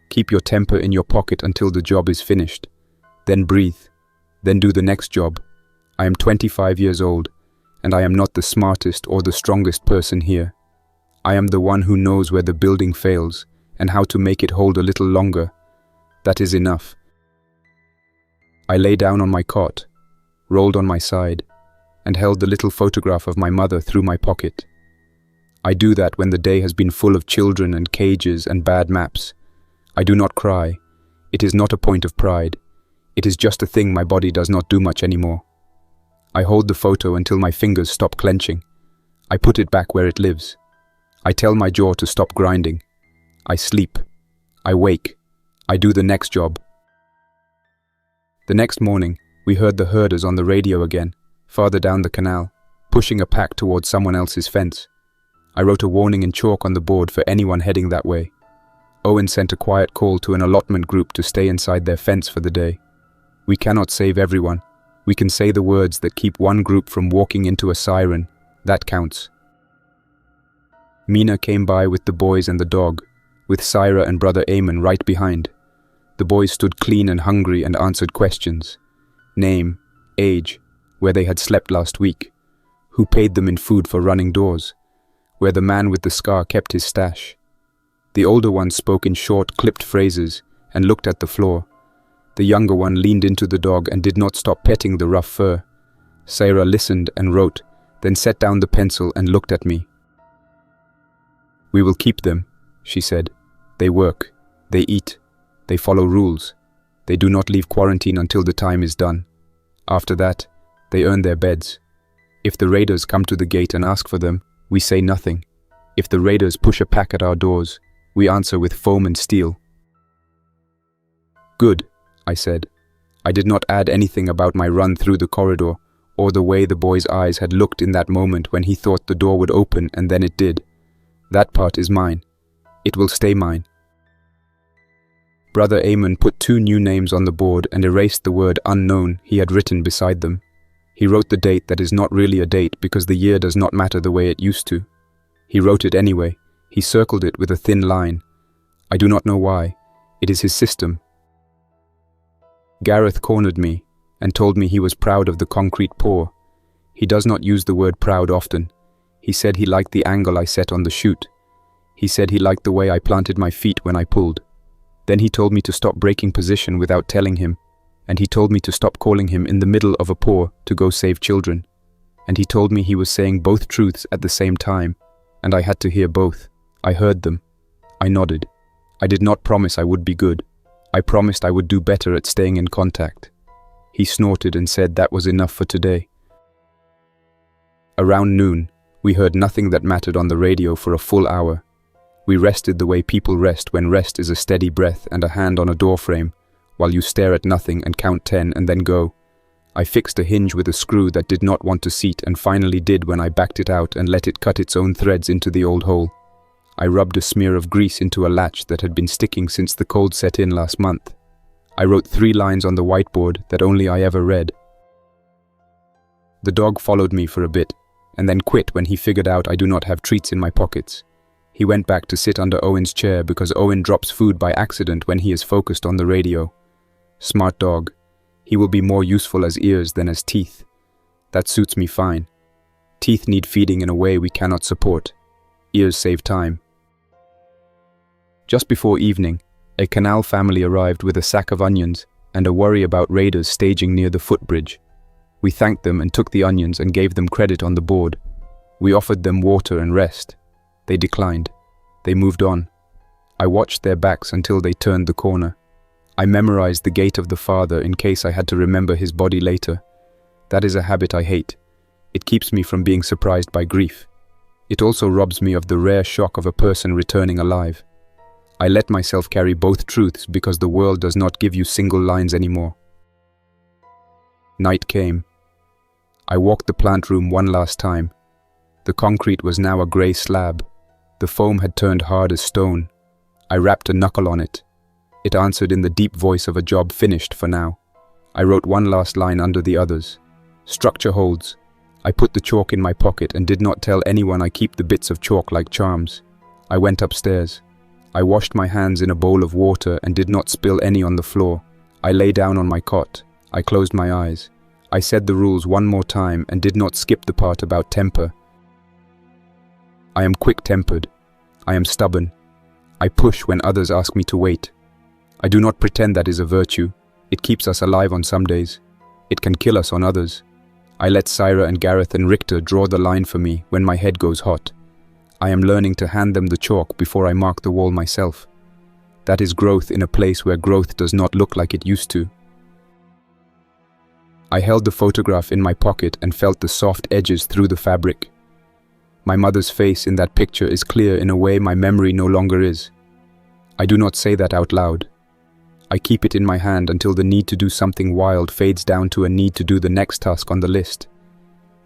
Keep your temper in your pocket until the job is finished. Then breathe. Then do the next job. I am 25 years old, and I am not the smartest or the strongest person here. I am the one who knows where the building fails and how to make it hold a little longer. That is enough. I lay down on my cot, rolled on my side, and held the little photograph of my mother through my pocket. I do that when the day has been full of children and cages and bad maps. I do not cry. It is not a point of pride. It is just a thing my body does not do much anymore. I hold the photo until my fingers stop clenching. I put it back where it lives. I tell my jaw to stop grinding. I sleep. I wake. I do the next job. The next morning, we heard the herders on the radio again, farther down the canal, pushing a pack towards someone else's fence. I wrote a warning in chalk on the board for anyone heading that way. Owen sent a quiet call to an allotment group to stay inside their fence for the day. We cannot save everyone. We can say the words that keep one group from walking into a siren. That counts. Mina came by with the boys and the dog, with Syra and brother Eamon right behind. The boys stood clean and hungry and answered questions. Name, age, where they had slept last week, who paid them in food for running doors, where the man with the scar kept his stash. The older one spoke in short, clipped phrases and looked at the floor. The younger one leaned into the dog and did not stop petting the rough fur. Sarah listened and wrote, then set down the pencil and looked at me. "We will keep them," she said. "They work, they eat, they follow rules. They do not leave quarantine until the time is done. After that, they earn their beds. If the raiders come to the gate and ask for them, we say nothing. If the raiders push a pack at our doors, we answer with foam and steel." "Good," I said. I did not add anything about my run through the corridor, or the way the boy's eyes had looked in that moment when he thought the door would open and then it did. That part is mine. It will stay mine. Brother Eamon put 2 new names on the board and erased the word unknown he had written beside them. He wrote the date that is not really a date because the year does not matter the way it used to. He wrote it anyway. He circled it with a thin line. I do not know why. It is his system. Gareth cornered me and told me he was proud of the concrete pour. He does not use the word proud often. He said he liked the angle I set on the chute. He said he liked the way I planted my feet when I pulled. Then he told me to stop breaking position without telling him, and he told me to stop calling him in the middle of a pour to go save children. And he told me he was saying both truths at the same time, and I had to hear both. I heard them. I nodded. I did not promise I would be good. I promised I would do better at staying in contact. He snorted and said that was enough for today. Around noon, we heard nothing that mattered on the radio for a full hour. We rested the way people rest when rest is a steady breath and a hand on a doorframe, while you stare at nothing and count 10 and then go. I fixed a hinge with a screw that did not want to seat and finally did when I backed it out and let it cut its own threads into the old hole. I rubbed a smear of grease into a latch that had been sticking since the cold set in last month. I wrote 3 lines on the whiteboard that only I ever read. The dog followed me for a bit, and then quit when he figured out I do not have treats in my pockets. He went back to sit under Owen's chair because Owen drops food by accident when he is focused on the radio. Smart dog. He will be more useful as ears than as teeth. That suits me fine. Teeth need feeding in a way we cannot support. Ears save time. Just before evening, a Canal family arrived with a sack of onions and a worry about raiders staging near the footbridge. We thanked them and took the onions and gave them credit on the board. We offered them water and rest. They declined. They moved on. I watched their backs until they turned the corner. I memorized the gait of the father in case I had to remember his body later. That is a habit I hate. It keeps me from being surprised by grief. It also robs me of the rare shock of a person returning alive. I let myself carry both truths because the world does not give you single lines anymore. Night came. I walked the plant room one last time. The concrete was now a grey slab. The foam had turned hard as stone. I rapped a knuckle on it. It answered in the deep voice of a job finished for now. I wrote one last line under the others. Structure holds. I put the chalk in my pocket and did not tell anyone I keep the bits of chalk like charms. I went upstairs. I washed my hands in a bowl of water and did not spill any on the floor. I lay down on my cot. I closed my eyes. I said the rules one more time and did not skip the part about temper. I am quick-tempered. I am stubborn. I push when others ask me to wait. I do not pretend that is a virtue. It keeps us alive on some days. It can kill us on others. I let Syra and Gareth and Richter draw the line for me when my head goes hot. I am learning to hand them the chalk before I mark the wall myself. That is growth in a place where growth does not look like it used to. I held the photograph in my pocket and felt the soft edges through the fabric. My mother's face in that picture is clear in a way my memory no longer is. I do not say that out loud. I keep it in my hand until the need to do something wild fades down to a need to do the next task on the list.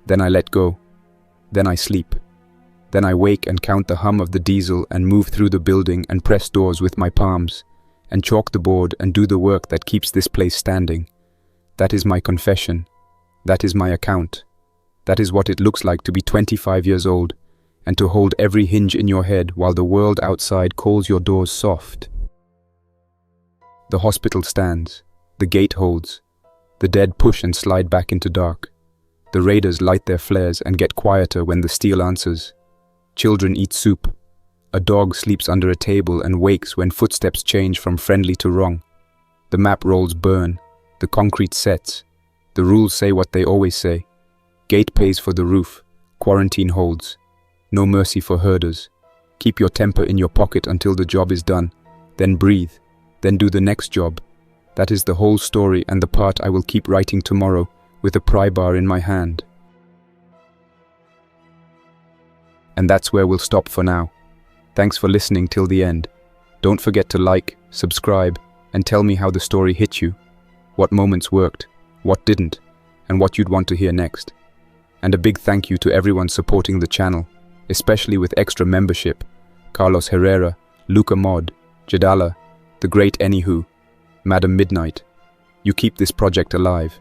Then I let go. Then I sleep. Then I wake and count the hum of the diesel and move through the building and press doors with my palms, and chalk the board and do the work that keeps this place standing. That is my confession. That is my account. That is what it looks like to be 25 years old, and to hold every hinge in your head while the world outside calls your doors soft. The hospital stands. The gate holds. The dead push and slide back into dark. The raiders light their flares and get quieter when the steel answers. Children eat soup. A dog sleeps under a table and wakes when footsteps change from friendly to wrong. The map rolls burn. The concrete sets. The rules say what they always say. Gate pays for the roof. Quarantine holds. No mercy for herders. Keep your temper in your pocket until the job is done. Then breathe. Then do the next job. That is the whole story and the part I will keep writing tomorrow with a pry bar in my hand. And that's where we'll stop for now. Thanks for listening till the end. Don't forget to like, subscribe, and tell me how the story hit you. What moments worked, what didn't, and what you'd want to hear next. And a big thank you to everyone supporting the channel, especially with extra membership. Carlos Herrera, Luca Mod, Jadala, The Great Anywho, Madam Midnight. You keep this project alive.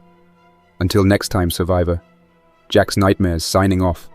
Until next time, Survivor. Jack's Nightmares signing off.